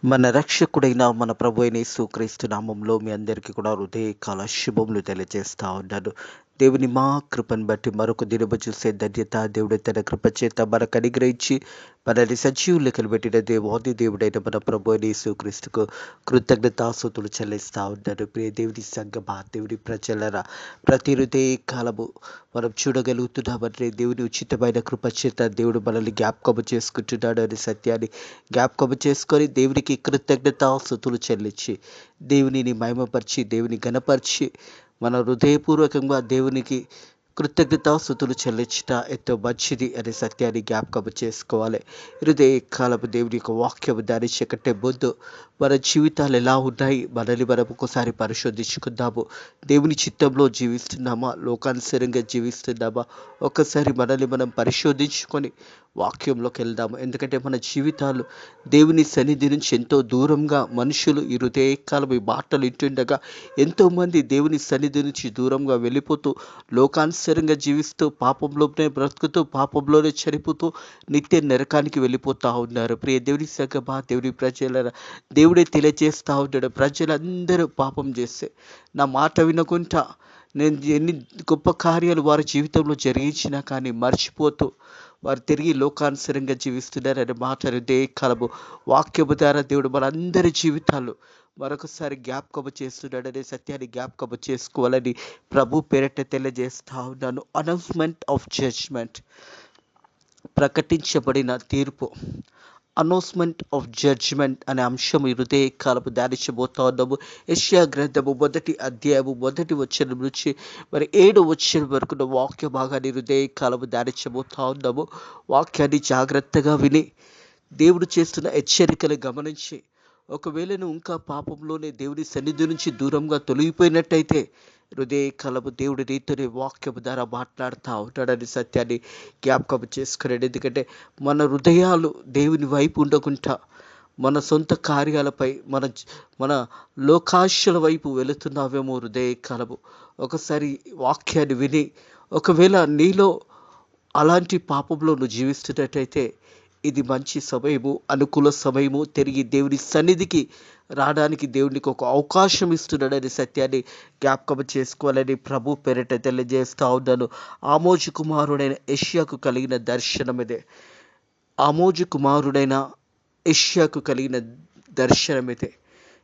మన రక్షకుడైన మన ప్రభు అయిన యేసుక్రీస్తు నామంలో మీ అందరికీ కూడా హృదయకాల శుభములు తెలియజేస్తా ఉన్నాను. దేవుని మా కృపను బట్టి మరొక దినము చూసే ధన్యత దేవుడు తన కృప చేత మనకు అనుగ్రహించి మనల్ని సజీవులకలు పెట్టిన దేవాది దేవుడైన మన ప్రభు అయిన యేసుక్రీస్తుకు కృతజ్ఞతాస్తుతులు చెల్లిస్తా ఉన్నాను. ప్రియ దేవుని సంగమా, దేవుని ప్రజలరా, ప్రతి హృదయ కాలము మనం చూడగలుగుతున్నామంటే దేవుని ఉచితమైన కృప చేత దేవుడు మనల్ని జ్ఞాపకము చేసుకుంటున్నాడు అనే సత్యాన్ని జ్ఞాపకము చేసుకొని దేవునికి కృతజ్ఞతాస్తుతులు చెల్లించి దేవునిని మహిమపరిచి దేవుని ఘనపరిచి మన హృదయపూర్వకంగా దేవునికి కృతజ్ఞతాస్తుతులు చెల్లించట ఎంతో మంచిది అనే సత్యాన్ని జ్ఞాపకం చేసుకోవాలి. హృదయ కాలపు దేవుని యొక్క వాక్యము ధ్యానించే కంటే ముందు మన జీవితాలు ఎలా ఉన్నాయి మనల్ని మనం ఒకసారి పరిశోధించుకుందాము. దేవుని చిత్తంలో జీవిస్తున్నామా, లోకానుసరంగా జీవిస్తున్నామా? ఒక్కసారి మనల్ని మనం పరిశోధించుకొని వాక్యంలోకి వెళ్దాము. ఎందుకంటే మన జీవితాలు దేవుని సన్నిధి నుంచి ఎంతో దూరంగా మనుషులు ఈ హృదయకాలం ఈ మాటలు వింటుండగా ఎంతోమంది దేవుని సన్నిధి నుంచి దూరంగా వెళ్ళిపోతూ లోకానుసరంగా జీవిస్తూ పాపంలోనే బ్రతుకుతూ పాపంలోనే చనిపోతూ నిత్య నరకానికి వెళ్ళిపోతూ ఉన్నారు. ప్రియ దేవుని సంగమా, దేవుని ప్రజల దేవుడే తెలియజేస్తూ ఉంటాడు. ప్రజలందరూ పాపం చేస్తే నా మాట వినకుండా నేను ఎన్ని గొప్ప కార్యాలు వారి జీవితంలో జరిగించినా కానీ మర్చిపోతూ వారు తిరిగి లోకానుసరంగా జీవిస్తున్నారనే మాట హృదయకాలము వాక్యము ద్వారా దేవుడు మనందరి జీవితాలు మరొకసారి జ్ఞాపకము చేస్తున్నాడనే సత్యాన్ని జ్ఞాపకము చేసుకోవాలని ప్రభు పేరట తెలియజేస్తా ఉన్నాను. అనౌన్స్మెంట్ ఆఫ్ జడ్జ్మెంట్, ప్రకటించబడిన తీర్పు. అనౌన్స్మెంట్ ఆఫ్ జడ్జ్మెంట్ అనే అంశం ఈ హృదయ కాలపు ధ్యానించబోతా ఉన్నాము. యెషయా గ్రంథము 1వ అధ్యాయము 1వ వచనం నుంచి 7వ వచనం వరకు వాక్య భాగాన్ని హృదయ కాలపు ధ్యానించబోతా ఉన్నాము. వాక్యాన్ని జాగ్రత్తగా విని దేవుడు చేస్తున్న హెచ్చరికలు గమనించి ఒకవేళ నువ్వు ఇంకా పాపంలోనే దేవుని సన్నిధి నుంచి దూరంగా తొలగిపోయినట్టయితే హృదయ కలము దేవుడి రీతిని వాక్యము ద్వారా మాట్లాడుతూ ఉంటాడని సత్యాన్ని జ్ఞాపకం చేసుకున్నాడు. ఎందుకంటే మన హృదయాలు దేవుని వైపు ఉండకుండా మన సొంత కార్యాలపై మన లోకాశల వైపు వెళుతున్నావేమో హృదయ కాలము. ఒకసారి వాక్యాన్ని విని ఒకవేళ నీలో అలాంటి పాపంలో నువ్వు జీవిస్తున్నట్టయితే ఇది మంచి సమయము, అనుకూల సమయము. తిరిగి దేవుని సన్నిధికి రావడానికి దేవునికి ఒక అవకాశం ఇస్తున్నాడనే సత్యాన్ని జ్ఞాపకం చేసుకోవాలని ప్రభు పేరిట తెలియజేస్తా ఉన్నాను. ఆమోజు కుమారుడైన యెషయాకు కలిగిన దర్శనం ఇదే. ఆమోజు కుమారుడైన యెషయాకు కలిగిన దర్శనం ఇదే.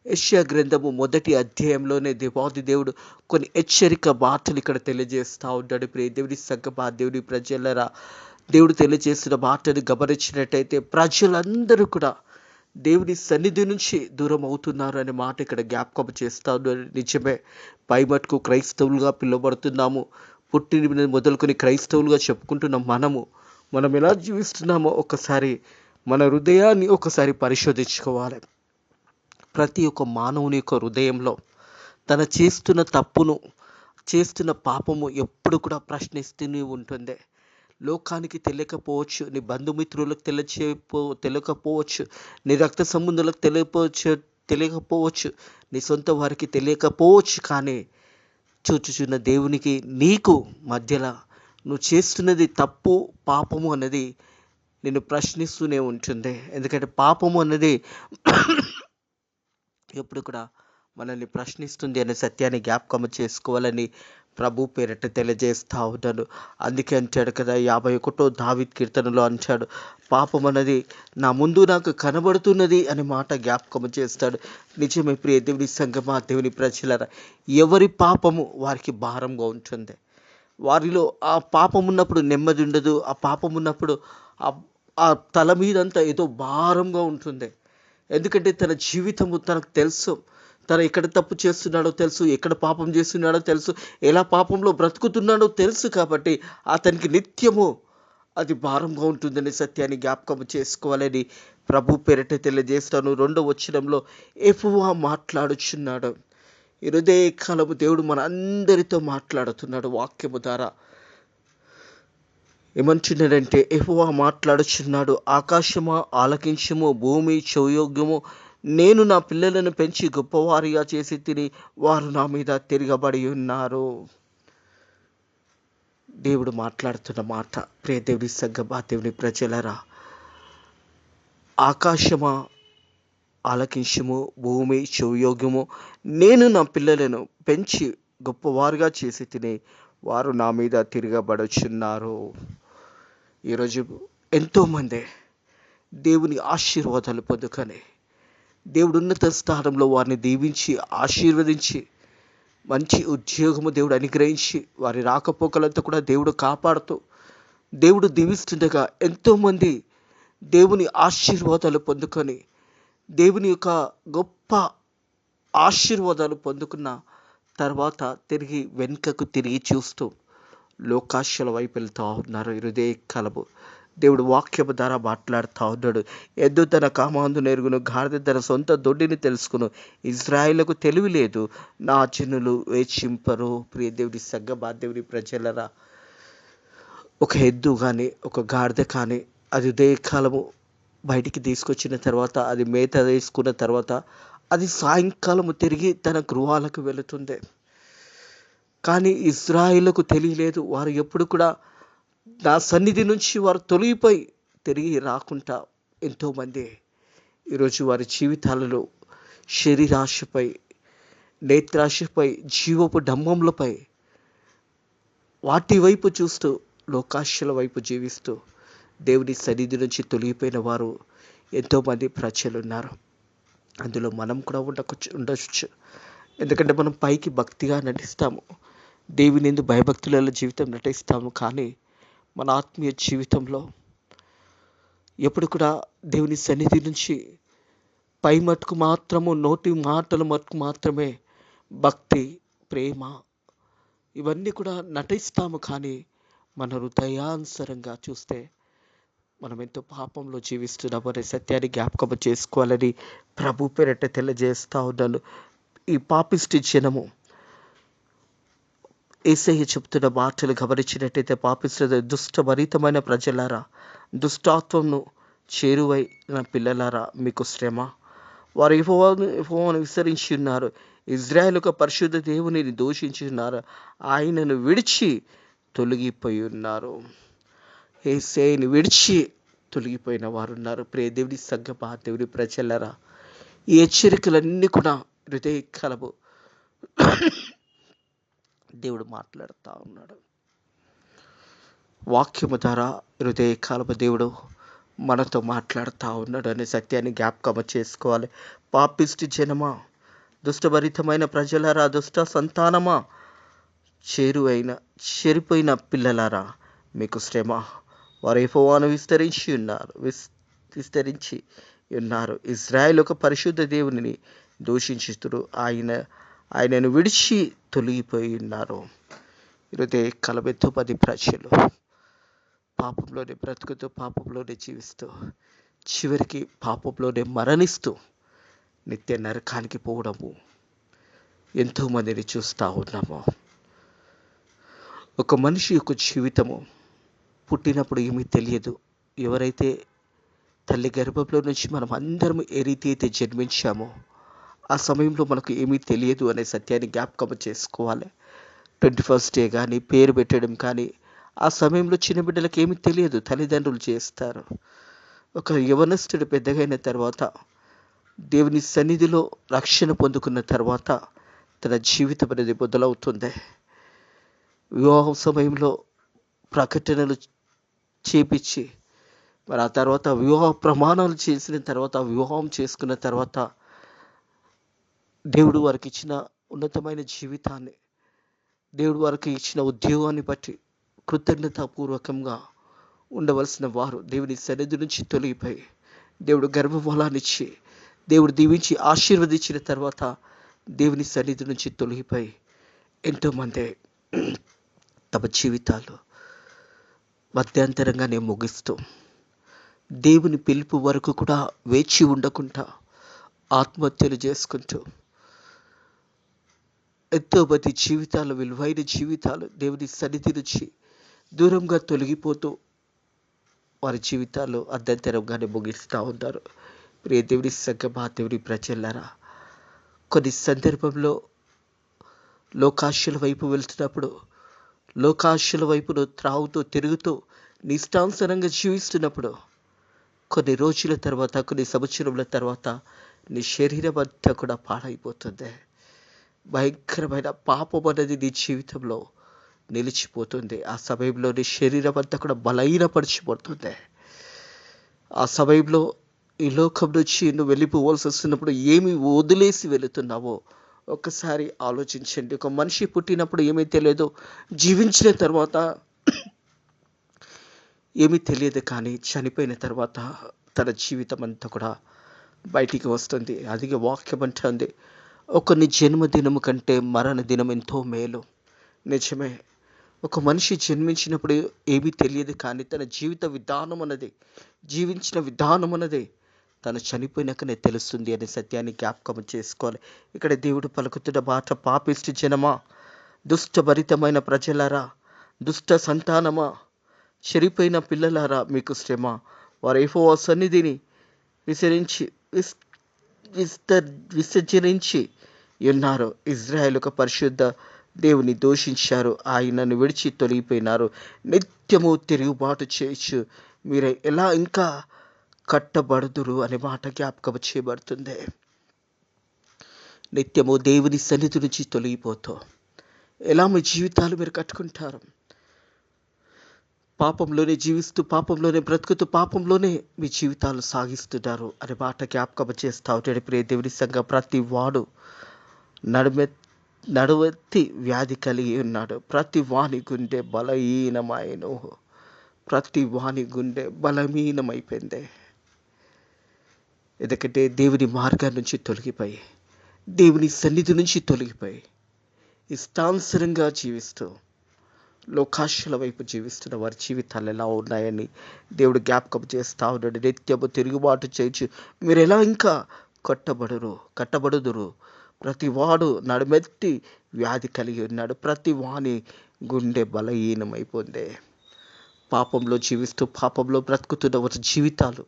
యెషయా గ్రంథము 1వ అధ్యాయంలోనే దేవాది దేవుడు కొన్ని హెచ్చరిక మాటలు ఇక్కడ తెలియజేస్తూ ఉంటాడు. ప్రియ దేవుని సంగమా, దేవుని ప్రజలరా, దేవుడు తెలియజేసిన మాటను గమనించినట్టయితే ప్రజలందరూ కూడా దేవుని సన్నిధి నుంచి దూరం అవుతున్నారు అనే మాట ఇక్కడ జ్ఞాపకం చేస్తా ఉన్నారు. నిజమే, పై మటుకు క్రైస్తవులుగా పిలువబడుతున్నాము. పుట్టిన మొదలుకొని క్రైస్తవులుగా చెప్పుకుంటున్నాం. మనం ఎలా జీవిస్తున్నామో ఒకసారి మన హృదయాన్ని ఒకసారి పరిశోధించుకోవాలి. ప్రతి ఒక్క మానవుని యొక్క హృదయంలో తన చేస్తున్న తప్పును, చేస్తున్న పాపము ఎప్పుడు కూడా ప్రశ్నిస్తూనే ఉంటుంది. లోకానికి తెలియకపోవచ్చు, నీ బంధుమిత్రులకు తెలియకపోవచ్చు, నీ రక్త సంబంధులకు తెలియకపోవచ్చు, నీ సొంత వారికి తెలియకపోవచ్చు. కానీ చూచుచున్న దేవునికి నీకు మధ్యలో నువ్వు చేస్తున్నది తప్పు, పాపము అన్నది నిన్ను ప్రశ్నిస్తూనే ఉంటుంది. ఎందుకంటే పాపము అన్నది ఎప్పుడు కూడా మనల్ని ప్రశ్నిస్తుంది అనే సత్యాన్ని జ్ఞాపకం చేసుకోవాలని ప్రభు పేరట తెలియజేస్తా ఉన్నాను. అందుకే అంటాడు కదా, 51వ దావీదు కీర్తనలో అంటాడు, పాపం అన్నది నా ముందు నాకు కనబడుతున్నది అనే మాట జ్ఞాపకం చేస్తాడు. నిజమే ప్రియ దేవుని సంగమా, దేవుని ప్రజలరా, ఎవరి పాపము వారికి భారంగా ఉంటుంది. వారిలో ఆ పాపం ఉన్నప్పుడు నెమ్మది ఉండదు. ఆ పాపం ఉన్నప్పుడు ఆ తల మీదంతా ఏదో భారంగా ఉంటుంది. ఎందుకంటే తన జీవితము తనకు తెలుసు. తను ఎక్కడ తప్పు చేస్తున్నాడో తెలుసు, ఎక్కడ పాపం చేస్తున్నాడో తెలుసు, ఎలా పాపంలో బ్రతుకుతున్నాడో తెలుసు. కాబట్టి అతనికి నిత్యము అది భారంగా ఉంటుందనే సత్యాన్ని జ్ఞాపకం చేసుకోవాలని ప్రభు పేరిట తెలియజేస్తాను. 2వ వచనంలో యెహోవా మాట్లాడుచున్నాడు. ఈ హృదయ కాలము దేవుడు మన అందరితో మాట్లాడుతున్నాడు వాక్యము ద్వారా. ఏమంటున్నాడంటే, యెహోవా మాట్లాడుచున్నాడు, ఆకాశమా ఆలకించుము, భూమి చెవియొగ్గుము. నేను నా పిల్లలను పెంచి గొప్పవారిగా చేసి తిని వారు నా మీద తిరగబడి ఉన్నారు. దేవుడు మాట్లాడుతున్న మాట. ప్రియ దేవుని సంగమా, దేవుని ప్రజలరా, ఆకాశమా ఆలకించుము భూమి చెవియొగ్గుము. నేను నా పిల్లలను పెంచి గొప్పవారుగా చేసి తిని వారు నా మీద తిరగబడుచున్నారు. ఈరోజు ఎంతోమంది దేవుని ఆశీర్వాదాలు పొందుకొని దేవుడు ఉన్నత స్థానంలో వారిని దీవించి ఆశీర్వదించి మంచి ఉద్యోగము దేవుడు అనుగ్రహించి వారి రాకపోకలంతా కూడా దేవుడు కాపాడుతూ దేవుడు దీవిస్తుండగా ఎంతోమంది దేవుని ఆశీర్వాదాలు పొందుకొని దేవుని యొక్క గొప్ప ఆశీర్వాదాలు పొందుకున్న తర్వాత వెనుకకు తిరిగి చూస్తూ లోకాశల వైపు వెళ్తూ ఉన్నారు. హృదయ కలబు దేవుడు వాక్యము ద్వారా మాట్లాడుతూ ఉన్నాడు. ఎద్దు తన కామాందు నెరుగును, గాడిద తన సొంత దొడ్డిని తెలుసుకును. ఇజ్రాయేలుకు తెలివి లేదు, నా జనులు వేచింపరు. ప్రియ దేవుడి సగ్గ దేవుని ప్రజలరా, ఒక ఎద్దు కానీ ఒక గాడిద కానీ అది ఉదయకాలము బయటికి తీసుకొచ్చిన తర్వాత అది మేత వేసుకున్న తర్వాత అది సాయంకాలము తిరిగి తన గృహాలకు వెళుతుంది. కానీ ఇజ్రాయేలుకు తెలియలేదు. వారు ఎప్పుడు కూడా నా సన్నిధి నుంచి వారు తొలగిపోయి తిరిగి రాకుండా ఎంతోమంది ఈరోజు వారి జీవితాలలో శరీరాశపై, నేత్రాశపై, జీవపు డంబములపై వాటి వైపు చూస్తూ లోకాశల వైపు జీవిస్తూ దేవుని సన్నిధి నుంచి తొలగిపోయిన వారు ఎంతోమంది ప్రజలు ఉన్నారు. అందులో మనం కూడా ఉండవచ్చు. ఎందుకంటే మనం పైకి భక్తిగా నటిస్తాము, దేవుని యందు భయభక్తులలో జీవితం నటిస్తాము. కానీ మన ఆత్మీయ జీవితంలో ఎప్పుడు కూడా దేవుని సన్నిధి నుంచి పై మట్టుకు మాత్రము, నోటి మాటల మట్టుకు మాత్రమే భక్తి, ప్రేమ ఇవన్నీ కూడా నటిస్తాము. కానీ మన హృదయానుసారంగా చూస్తే మనం ఎంతో పాపంలో జీవిస్తున్నామనే సత్యాన్ని జ్ఞాపకం చేసుకోవాలని ప్రభు పేరట తెలియజేస్తూ ఉన్నాను. ఈ పాపిష్టి జనము యేసయ్య చెప్తున్న మాటలు గమనించినట్టయితే, పాపిష్టి దుష్టభరితమైన ప్రజలారా, దుష్టాత్వంను చేరువైన పిల్లలారా, మీకు శ్రమ. వారు యెహోవాను విసరించి ఉన్నారు, ఇజ్రాయేలు యొక్క పరిశుద్ధ దేవునిని దూషించి ఉన్నారు, ఆయనను విడిచి తొలగిపోయి ఉన్నారు. యేసయ్యను విడిచి తొలగిపోయిన వారు ఉన్నారు. ప్రియ దేవుని సంగమా, దేవుని ప్రజలారా, ఈ హెచ్చరికలన్నీ కూడా హృదయ కలవు దేవుడు మాట్లాడుతూ ఉన్నాడు. వాక్యము ద్వారా హృదయ కాలపు దేవుడు మనతో మాట్లాడుతూ ఉన్నాడు అనే సత్యాన్ని జ్ఞాపకం చేసుకోవాలి. పాపిష్టి జనమా, దుష్టభరితమైన ప్రజలారా, దుష్ట సంతానమా, చెరిపోయిన పిల్లలారా, మీకు శ్రమ. వారు యెహోవాను విస్తరించి ఉన్నారు, ఇజ్రాయేలు ఒక పరిశుద్ధ దేవునిని దూషించుతురు, ఆయనను విడిచి తొలగిపోయి ఉన్నారు. హృదయ కలబెత్తు 10 ప్రజలు పాపంలోనే బ్రతుకుతూ, పాపంలోనే జీవిస్తూ, చివరికి పాపంలోనే మరణిస్తూ నిత్య నరకానికి పోవడము ఎంతోమందిని చూస్తూ ఉన్నాము. ఒక మనిషి యొక్క జీవితము పుట్టినప్పుడు ఏమీ తెలియదు. ఎవరైతే తల్లి గర్భంలో నుంచి మనం అందరం ఏ రీతి అయితే జన్మించామో ఆ సమయంలో మనకు ఏమీ తెలియదు అనే సత్యాన్ని జ్ఞాపకం చేసుకోవాలి. 21st డే కానీ, పేరు పెట్టడం కానీ, ఆ సమయంలో చిన్న బిడ్డలకు ఏమీ తెలియదు, తల్లిదండ్రులు చేస్తారు. ఒక యవనస్తుడు పెద్దగైన తర్వాత, దేవుని సన్నిధిలో రక్షణ పొందుకున్న తర్వాత తన జీవితం అనేది మొదలవుతుంది. వివాహం సమయంలో ప్రకటనలు చేపించి, మరి ఆ తర్వాత వివాహ ప్రమాణాలు చేసిన తర్వాత, వివాహం చేసుకున్న తర్వాత దేవుడు వారికి ఇచ్చిన ఉన్నతమైన జీవితాన్ని, దేవుడు వారికి ఇచ్చిన ఉద్యోగాన్ని బట్టి కృతజ్ఞతాపూర్వకంగా ఉండవలసిన వారు దేవుని సన్నిధి నుంచి తొలగిపోయి, దేవుడు గర్భఫలాన్నిచ్చి, దేవుడు దీవించి ఆశీర్వదించిన తర్వాత దేవుని సన్నిధి నుంచి తొలగిపోయి ఎంతోమంది తమ జీవితాలు మధ్యాంతరంగానే ముగిస్తూ, దేవుని పిలుపు వరకు కూడా వేచి ఉండకుండా ఆత్మహత్యలు చేసుకుంటూ, ఎంతోమంది జీవితాలు, విలువైన జీవితాలు దేవుని సన్నిధి నుంచి దూరంగా తొలగిపోతూ వారి జీవితాలు అర్ధంతరంగానే ముగిస్తూ ఉంటారు. ప్రియ దేవుని సంగమా, దేవుని ప్రజలారా, కొన్ని సందర్భంలో లోకాశల వైపు వెళ్తున్నప్పుడు, లోకాశల వైపును త్రాగుతూ తిరుగుతూ నిష్టానుసారంగా జీవిస్తున్నప్పుడు కొన్ని రోజుల తర్వాత, కొన్ని సంవత్సరముల తర్వాత నీ శరీరం అంతా కూడా పాడైపోతుంది. భయంకరమైన పాపం అనేది నీ జీవితంలో నిలిచిపోతుంది. ఆ సమయంలో నీ శరీరం అంతా కూడా బలహీనపరిచిపోతుంది. ఆ సమయంలో ఈ లోకం నుంచి నువ్వు వెళ్ళిపోవాల్సి వస్తున్నప్పుడు ఏమి వదిలేసి వెళుతున్నావో ఒక్కసారి ఆలోచించండి. ఒక మనిషి పుట్టినప్పుడు ఏమీ తెలియదు, జీవించిన తర్వాత ఏమీ తెలియదు, కానీ చనిపోయిన తర్వాత తన జీవితం అంతా కూడా బయటికి వస్తుంది. అది వాక్యం అంటుంది, ఒకని జన్మదినము కంటే మరణ దినం ఎంతో మేలు. నిజమే, ఒక మనిషి జన్మించినప్పుడు ఏమీ తెలియదు, కానీ తన జీవిత విధానం అన్నది, జీవించిన విధానం అన్నది తను చనిపోయినాకనే తెలుస్తుంది అనే సత్యాన్ని జ్ఞాపకం చేసుకోవాలి. ఇక్కడ దేవుడు పలుకుతున్న మాట, పాపిష్టి జనమా, దుష్టభరితమైన ప్రజలారా, దుష్ట సంతానమా, చెరిపోయిన పిల్లలారా, మీకు శ్రమ. వారు యెహోవా సన్నిధిని విసర్జించి ఉన్నారు. ఇజ్రాయేల్ ఒక పరిశుద్ధ దేవుని దూషించారు, ఆయనను విడిచి తొలగిపోయినారు. నిత్యము తిరుగుబాటు చేయొచ్చు, మీరు ఎలా ఇంకా కట్టబడుదురు అనే మాట జ్ఞాపకం చేయబడుతుంది. నిత్యము దేవుని సన్నిధి నుంచి తొలగిపోతూ ఎలా మీ జీవితాలు మీరు కట్టుకుంటారు? పాపంలోనే జీవిస్తూ, పాపంలోనే బ్రతుకుతూ, పాపంలోనే మీ జీవితాలు సాగిస్తున్నారు అనే మాట జ్ఞాపకం చేస్తా ఉంటాడు. ప్రియ దేవుని సంఘం, ప్రతి వాడు నడువెత్తి వ్యాధి కలిగి ఉన్నాడు. ప్రతి వాని గుండె బలహీనమైన, ప్రతి వాని గుండె బలహీనమైపోయింది. ఎందుకంటే దేవుని మార్గం నుంచి తొలగిపోయి, దేవుని సన్నిధి నుంచి తొలగిపోయి, ఇష్టానుసారంగా జీవిస్తూ లోకాశల వైపు జీవిస్తున్న వారి జీవితాలు ఎలా ఉన్నాయని దేవుడు జ్ఞాపకం చేస్తూ ఉన్నాడు. నిత్యము తిరుగుబాటు చేయొచ్చు, మీరు ఎలా ఇంకా కట్టబడుదురు. ప్రతి వాడు నడుమెత్తి వ్యాధి కలిగి ఉన్నాడు. ప్రతి వాని గుండె బలహీనమైపోయింది. పాపంలో జీవిస్తూ, పాపంలో బ్రతుకుతున్న వారి జీవితాలు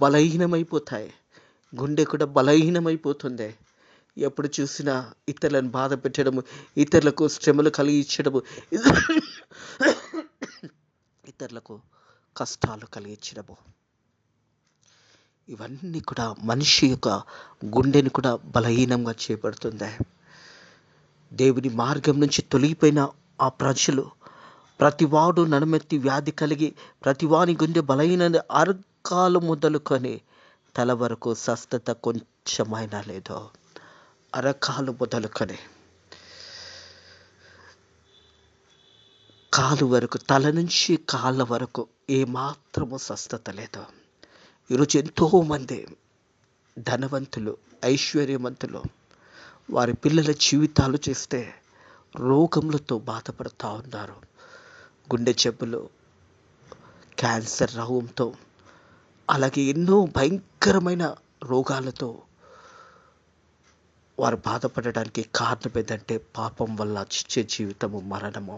బలహీనమైపోతాయి. గుండె కూడా బలహీనమైపోతుంది. ఎప్పుడు చూసినా ఇతరులను బాధ పెట్టడము, ఇతరులకు శ్రమలు కలిగించడము, ఇతరులకు కష్టాలు కలిగించడము, ఇవన్నీ కూడా మనిషి యొక్క గుండెని కూడా బలహీనంగా చేయబడుతుంది. దేవుని మార్గం నుంచి తొలగిపోయిన ఆ ప్రజలు, ప్రతివాడు నడుమెత్తి వ్యాధి కలిగి, ప్రతివాని గుండె బలహీన, అరకాలు మొదలుకొని తల వరకు స్వస్థత కొంచెమైనా లేదో. అరకాలు మొదలుకొని కాలు వరకు, తల నుంచి కాళ్ళ వరకు ఏమాత్రము స్వస్థత లేదు. ఈరోజు ఎంతోమంది ధనవంతులు, ఐశ్వర్యవంతులు, వారి పిల్లల జీవితాలు చేస్తే రోగములతో బాధపడుతూ ఉన్నారు. గుండె జబ్బులు, క్యాన్సర్ రోగంతో, అలాగే ఎన్నో భయంకరమైన రోగాలతో వారు బాధపడడానికి కారణం ఏంటంటే పాపం వల్ల వచ్చే జీవితము మరణము.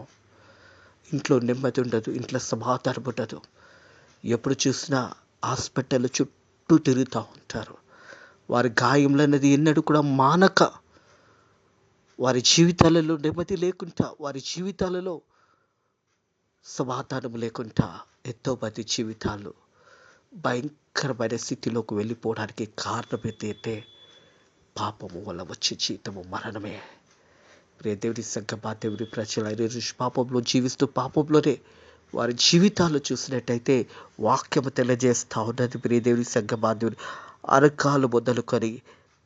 ఇంట్లో నెమ్మది ఉండదు, ఇంట్లో సమాధానం ఉండదు. ఎప్పుడు చూసినా హాస్పిటల్ చుట్టూ తిరుగుతూ ఉంటారు. వారి గాయములు అనేది ఎన్నడూ కూడా మానక, వారి జీవితాలలో నెమ్మది లేకుండా, వారి జీవితాలలో సమాధానం లేకుండా ఎంతో మంది జీవితాలు భయంకరమైన స్థితిలోకి వెళ్ళిపోవడానికి కారణం ఏంటంటే పాపము వల్ల వచ్చే జీవితము మరణమే. ప్రియ దేవుని సంఘమా, దేవుని ప్రజలు పాపంలో జీవిస్తూ పాపంలోనే వారి జీవితాలు చూసినట్టయితే వాక్యము తెలియజేస్తూ ఉన్నది. ప్రియ దేవుని సంఘమా, దేవుని అరకాలు మొదలుకొని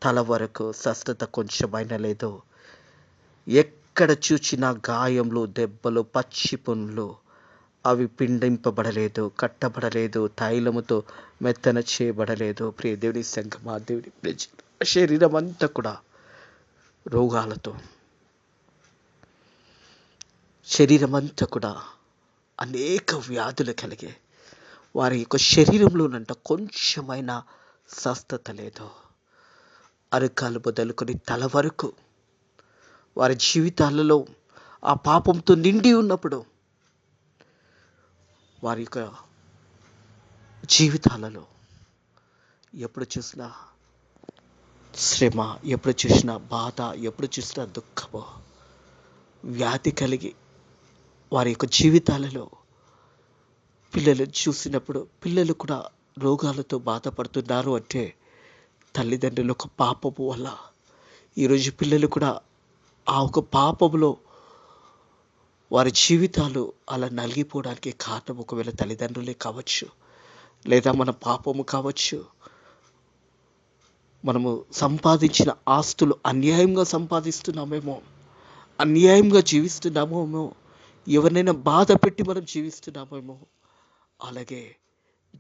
తల వరకు స్వస్థత కొంచెమైనా లేదు. ఎక్కడ చూచినా గాయములు, దెబ్బలు, పచ్చి పుండ్లు, అవి పిండింపబడలేదు, కట్టబడలేదు, తైలముతో మెత్తన చేయబడలేదు. ప్రియ దేవుని సంఘమా, దేవుని ప్రజలు, శరీరం అంతా కూడా రోగాలతో, శరీరం అంతా కూడా అనేక వ్యాధులు కలిగే వారి యొక్క శరీరంలోనంట కొంచెమైనా స్వస్థత లేదు. అరకాలు మొదలుకొని తల వరకు వారి జీవితాలలో ఆ పాపంతో నిండి ఉన్నప్పుడు వారి యొక్క జీవితాలలో ఎప్పుడు చూసినా శ్రమ, ఎప్పుడు చూసినా బాధ, ఎప్పుడు చూసినా దుఃఖము, వ్యాధి కలిగి వారి యొక్క జీవితాలలో పిల్లలు చూసినప్పుడు, పిల్లలు కూడా రోగాలతో బాధపడుతున్నారు అంటే తల్లిదండ్రుల ఒక పాపము వల్ల ఈరోజు పిల్లలు కూడా ఆ ఒక పాపములో వారి జీవితాలు అలా నలిగిపోవడానికి కారణం ఒకవేళ తల్లిదండ్రులే కావచ్చు, లేదా మన పాపము కావచ్చు. మనము సంపాదించిన ఆస్తులు అన్యాయంగా సంపాదిస్తున్నామేమో, అన్యాయంగా జీవిస్తున్నామేమో, ఎవరినైనా బాధ పెట్టి మనం జీవిస్తున్నామేమో. అలాగే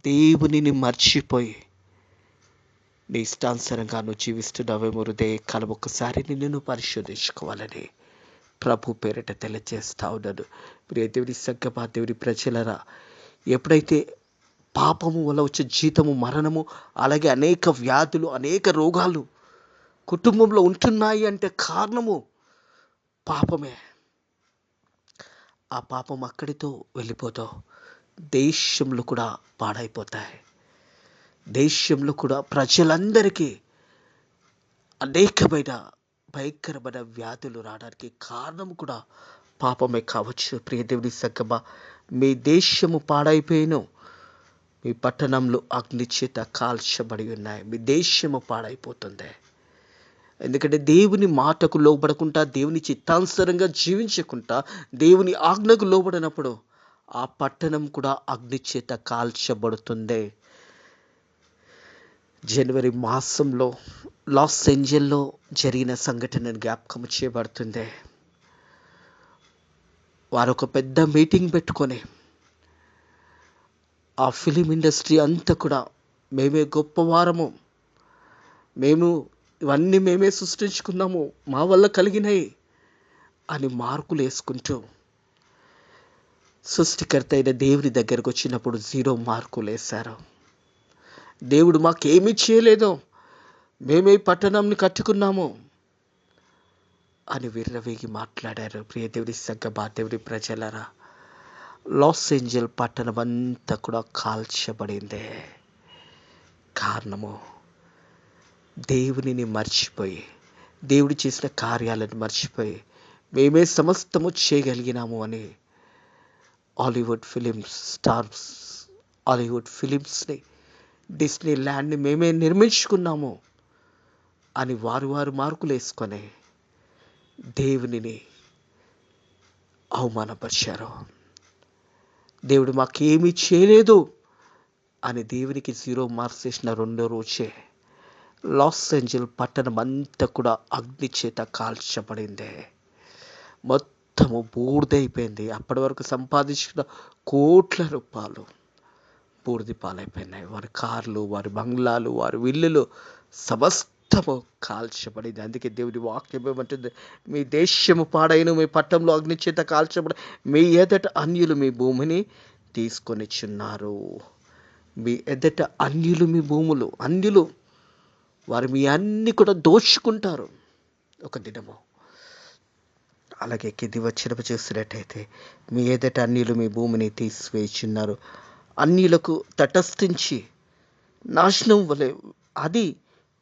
దేవునిని మర్చిపోయి నీ ఇష్టానుసారంగా నువ్వు జీవిస్తున్నావేమో. హృదయకాలం ఒక్కసారి నిన్ను పరిశోధించుకోవాలని ప్రభు పేరిట తెలియజేస్తా ఉన్నాను. ప్రియ దేవుని సంగమా, దేవుని ప్రజలరా, ఎప్పుడైతే పాపము వల్ల వచ్చే జీతము మరణము, అలాగే అనేక వ్యాధులు, అనేక రోగాలు కుటుంబంలో ఉంటున్నాయి అంటే కారణము పాపమే. ఆ పాపం అక్కడితో వెళ్ళిపోతావు, దేశంలో కూడా పాడైపోతాయి. దేశంలో కూడా ప్రజలందరికీ అనేకమైన భయంకరమైన వ్యాధులు రావడానికి కారణం కూడా పాపమే కావచ్చు. ప్రియదేవుని సంగమా, మీ దేశము పాడైపోయిన, మీ పట్టణంలో అగ్ని చేత కాల్చబడి ఉన్నాయి. మీ దేశము పాడైపోతుంది. ఎందుకంటే దేవుని మాటకు లోబడకుండా, దేవుని చిత్తానుసారంగా జీవించకుండా, దేవుని ఆజ్ఞకు లోబడినప్పుడు ఆ పట్టణం కూడా అగ్ని చేత కాల్చబడుతుంది. జనవరి మాసంలో లాస్ ఏంజల్లో జరిగిన సంఘటనను జ్ఞాపకం చేయబడుతుంది. వారు ఒక పెద్ద మీటింగ్ పెట్టుకొని ఆ ఫిలిం ఇండస్ట్రీ అంతా కూడా మేమే గొప్పవారము, మేము ఇవన్నీ మేమే సృష్టించుకున్నాము, మా వల్ల కలిగినాయి అని మార్కులు వేసుకుంటూ సృష్టికర్త అయిన దేవుని దగ్గరకు వచ్చినప్పుడు 0 మార్కులు వేశారు. దేవుడు మాకేమీ చేయలేదు, మేమే పట్టణంని కట్టుకున్నాము అని విర్రవేగి మాట్లాడారు. ప్రియ దేవుని సంగమా, దేవుని ప్రజలరా, లాస్ ఏంజల్ పట్టణం అంతా కూడా కాల్చబడింది. కారణము దేవునిని మర్చిపోయి, దేవుడు చేసిన కార్యాలను మర్చిపోయి, మేమే సమస్తము చేయగలిగినాము అని హాలీవుడ్ ఫిలిమ్స్ని, డిస్నీ ల్యాండ్ని మేమే నిర్మించుకున్నాము అని వారు మార్కులు వేసుకొని దేవునిని అవమానపరిచారు. దేవుడు మాకేమీ చేయలేదు అని దేవునికి 0 మార్క్స్ వేసిన 2వ రోజే లాస్ ఏంజల్ పట్టణం అంతా కూడా అగ్ని చేత కాల్చబడింది. మొత్తము బూడిదైపోయింది. అప్పటి వరకు సంపాదించిన కోట్ల రూపాయలు బూడిది పాలైపోయినాయి. వారి కార్లు, వారి బంగ్లాలు, వారి విల్లులు సమస్తము కాల్చబడింది. అందుకే దేవుడి వాక్యం ఏమంటుంది? మీ దేశము పాడైన, మీ పట్టణంలో అగ్ని చేత కాల్చబడి, మీ ఎదట అన్యులు మీ భూమిని తీసుకొనిచున్నారు. మీ ఎదట అన్యులు మీ భూములు, అన్యులు వారు మీ అన్ని కూడా దోచుకుంటారు ఒక దినము. అలాగే కింది వచ్చినపు చూసినట్టయితే, మీ ఎదట అన్యులు మీ భూమిని తీసివేయుచున్నారు. అన్యులకు తటస్థించి నాశనం వలె అది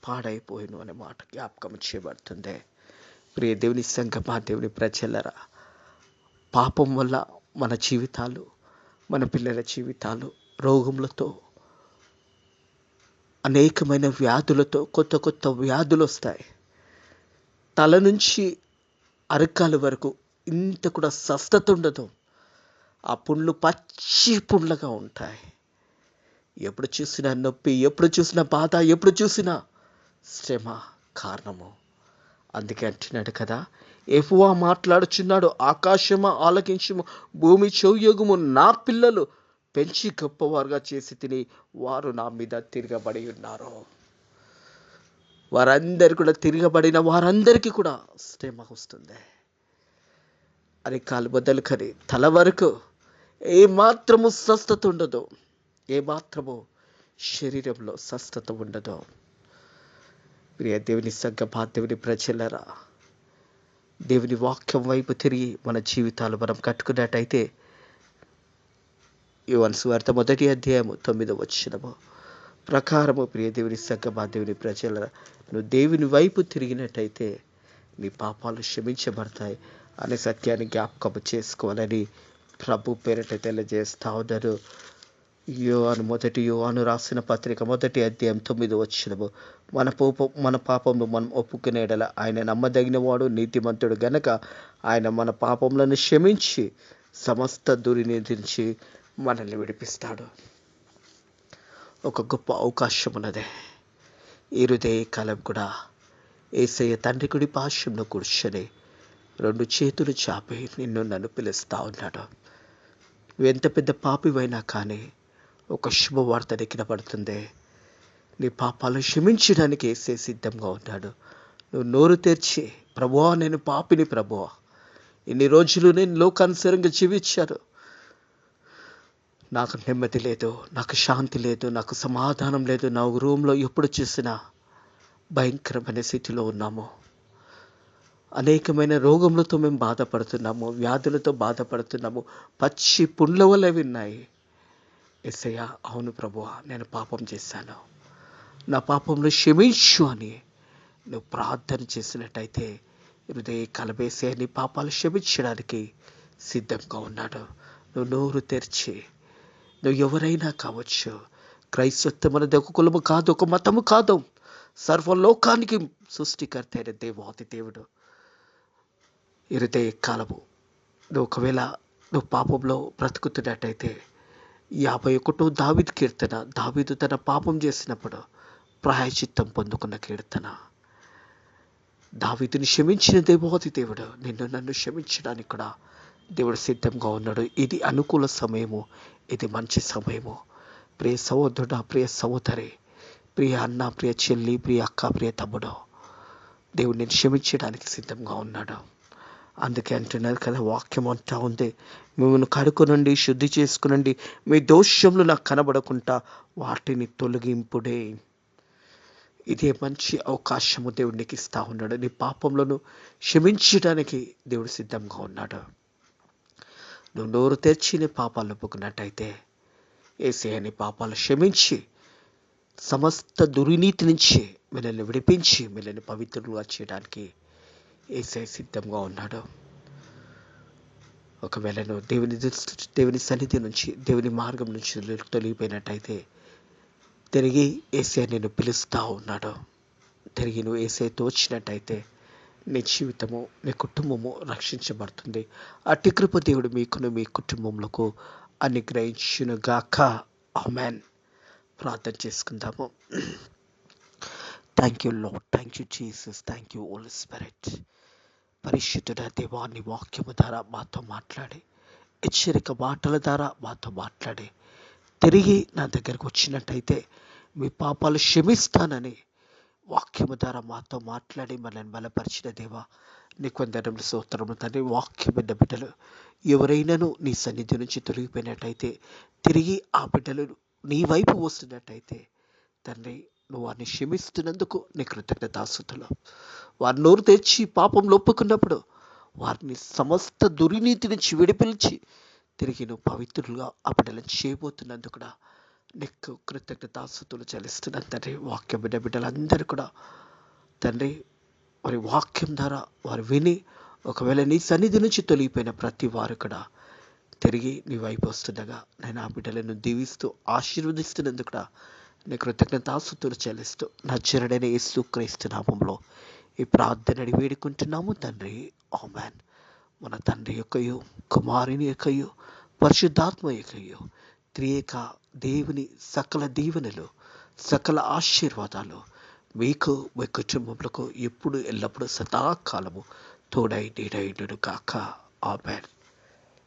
పాడైపోయిను అనే మాట జ్ఞాపకం చేయబడుతుంది. ప్రియ దేవుని సంగమా, దేవుని ప్రజలరా, పాపం వల్ల మన జీవితాలు, మన పిల్లల జీవితాలు రోగములతో, అనేకమైన వ్యాధులతో, కొత్త వ్యాధులు వస్తాయి. తల నుంచి అరకాల వరకు ఇంత కూడా స్వస్థత ఉండదు. ఆ పుండ్లు పచ్చి పుండ్లుగా ఉంటాయి. ఎప్పుడు చూసినా నొప్పి, ఎప్పుడు చూసినా బాధ, ఎప్పుడు చూసినా శ్రమ కారణము. అందుకే అంటున్నాడు కదా, యెహోవా మాట్లాడుచున్నాడు, ఆకాశమా ఆలకించుము, భూమి చెవియొగ్గుము, నా పిల్లలు పెంచి గొప్పవారుగా చేసి తిని వారు నా మీద తిరగబడి ఉన్నారు. వారందరూ కూడా తిరగబడిన వారందరికీ కూడా శ్రమ వస్తుంది. అరికాలు మొదలుకొని తల వరకు ఏమాత్రము స్వస్థత ఉండదు, ఏమాత్రము శరీరంలో స్వస్థత ఉండదు. ప్రియ దేవుని సంగమా, దేవుని ప్రజలరా, దేవుని వాక్యం వైపు తిరిగి మన జీవితాలు మనం కట్టుకున్నట్టయితే, యోహాను సువార్త 1వ అధ్యాయము 9వ వచనము ప్రకారము, ప్రియ దేవుని సంగమా, దేవుని ప్రజలరా, నువ్వు దేవుని వైపు తిరిగినట్టయితే నీ పాపాలు క్షమించబడతాయి అనే సత్యాన్ని జ్ఞాపకం చేసుకోవాలని ప్రభు పేరిట తెలియజేస్తా ఉన్నారు. యోహాను రాసిన పత్రిక 1వ అధ్యాయం 9వ వచనము, మన పాపములు మనం ఒప్పుకునే యెడల ఆయన నమ్మదగినవాడు నీతిమంతుడు గనక ఆయన మన పాపములను క్షమించి సమస్త దుర్నీతి నుంచి మనల్ని విడిపిస్తాడు. ఒక గొప్ప అవకాశం ఉన్నది. ఈ కాలం కూడా యేసయ్య తండ్రి కుడి పార్శ్వంలో కూర్చొని 2 చేతులు చాపి నిన్ను నన్ను పిలుస్తా ఉన్నాడు. నువ్వు ఎంత పెద్ద పాపివైనా కానీ ఒక శుభవార్త నీకు వినపడుతుంది. నీ పాపాలను క్షమించడానికి యేసయ్య సిద్ధంగా ఉన్నాడు. నువ్వు నోరు తెరిచి, ప్రభువా నేను పాపిని ప్రభువా, ఇన్ని రోజులు నేను లోకానుసారంగా జీవించాను, నాకు నెమ్మది లేదు, నాకు శాంతి లేదు, నాకు సమాధానం లేదు, నా రూమ్లో ఎప్పుడు చూసినా భయంకరమైన స్థితిలో ఉన్నాము, అనేకమైన రోగములతో మేము బాధపడుతున్నాము, వ్యాధులతో బాధపడుతున్నాము, పచ్చి పుండ్ల వల్ల ఉన్నాయి. యేసయ్య అవును ప్రభువా నేను పాపం చేశాను, నా పాపంలో క్షమించు అని నువ్వు ప్రార్థన చేసినట్టయితే కలబేసే నీ పాపాలు క్షమించడానికి సిద్ధంగా ఉన్నాడు. నువ్వు నోరు తెరిచి, నువ్వు ఎవరైనా కావచ్చు, క్రైస్తత్వం అనేది ఒక కులము కాదు, ఒక మతము కాదు, సర్వలోకానికి సృష్టికర్త అయిన దేవాది దేవుడు. కాలము నువ్వు ఒకవేళ నువ్వు పాపంలో బ్రతుకుతున్నట్టయితే 51 దావీదు కీర్తన, దావీదు తన పాపం చేసినప్పుడు ప్రాయశ్చిత్తం పొందుకున్న కీర్తన. దావీదుని క్షమించిన దేవాది దేవుడు నిన్ను నన్ను క్షమించడానికి కూడా దేవుడు సిద్ధంగా ఉన్నాడు. ఇది అనుకూల సమయము, ఇది మంచి సమయము. ప్రియ సహోదరుడా, ప్రియ సహోదరి, ప్రియ అన్న, ప్రియ చెల్లి, ప్రియ అక్క, ప్రియ తమ్ముడు, దేవుడు నేను క్షమించడానికి సిద్ధంగా ఉన్నాడు. అందుకే అంటున్నారు కదా, వాక్యం అంటా ఉంది, మిమ్మల్ని కడుకునండి, శుద్ధి చేసుకునండి, మీ దోషములు నాకు కనబడకుండా వాటిని తొలగింపుడే. ఇదే మంచి అవకాశము దేవుడు నీకు ఇస్తా ఉన్నాడు. నీ పాపములను క్షమించడానికి దేవుడు సిద్ధంగా ఉన్నాడు. నువ్వు నోరు తెరిచి నీ పాపాలు ఒప్పుకున్నట్టయితే యేసయ్య నీ పాపాలు క్షమించి సమస్త దుర్నీతి నుంచి మిమ్మల్ని విడిపించి మిమ్మల్ని పవిత్రులుగా చేయడానికి యేసయ్య సిద్ధంగా ఉన్నాడు. ఒకవేళ నువ్వు దేవుని సన్నిధి నుంచి, దేవుని మార్గం నుంచి తొలగిపోయినట్టయితే తిరిగి యేసయ్య నిన్ను పిలుస్తూ ఉన్నాడు. తిరిగి నువ్వు యేసయ్యతో వచ్చినట్టయితే నీ జీవితము, నీ కుటుంబము రక్షించబడుతుంది. అట్టి కృప దేవుడు మీకును మీ కుటుంబములకు అనుగ్రహించునుగాక. ఆమేన్. ప్రార్థన చేసుకుందాము. Thank you Lord, thank you Jesus, thank you Holy Spirit. పరిశుద్ధుడ దేవాన్ని వాక్యము ద్వారా మాతో మాట్లాడి, హెచ్చరిక మాటల ద్వారా మాతో మాట్లాడి, తిరిగి నా దగ్గరకు వచ్చినట్టయితే మీ పాపాలు క్షమిస్తానని వాక్యము ద్వారా మాతో మాట్లాడి మనల్ని బలపరిచిన దేవా నీకు వందనములు, స్తోత్రములు తండ్రి. వాక్యం విన్న బిడ్డలు ఎవరైనాను నీ సన్నిధి నుంచి తొలగిపోయినట్టయితే తిరిగి ఆ బిడ్డలు నీ వైపు వస్తున్నట్టయితే తండ్రి నువ్వు వారిని క్షమిస్తున్నందుకు నీ కృతజ్ఞతాస్తుతులు. వారి నోరు తెచ్చి పాపంలో ఒప్పుకున్నప్పుడు వారిని సమస్త దుర్నీతి నుంచి విడిపించి తిరిగి నువ్వు పవిత్రులుగా ఆ బిడ్డలను చేయబోతున్నందుకు కూడా నీకు కృతజ్ఞతాస్తుతులు చెల్లిస్తున్నాను తండ్రి. వాక్యం విన్న బిడ్డలందరూ కూడా తండ్రి వారి వాక్యం ద్వారా వారు విని ఒకవేళ నీ సన్నిధి నుంచి తొలగిపోయిన ప్రతి వారు కూడా తిరిగి నీ వైపు వస్తుండగా నేను ఆ బిడ్డలను దీవిస్తూ ఆశీర్వదిస్తున్నందుకు కూడా నీ కృతజ్ఞతాస్తుతులు చెల్లిస్తూ నజరేయుడైన యేసుక్రీస్తు నామములో ఈ ప్రార్థన వేడుకుంటున్నాము తండ్రి. ఆమేన్. మన తండ్రి యొక్కయు, కుమారుని యొక్కయు, పరిశుద్ధాత్మ యొక్కయు త్రియేక దేవుని సకల దీవెనలు, సకల ఆశీర్వాదాలు మీకు, మీ కుటుంబములకు ఎప్పుడు ఎల్లప్పుడూ సదాకాలము తోడై నీడైండును గాక. ఆమేన్.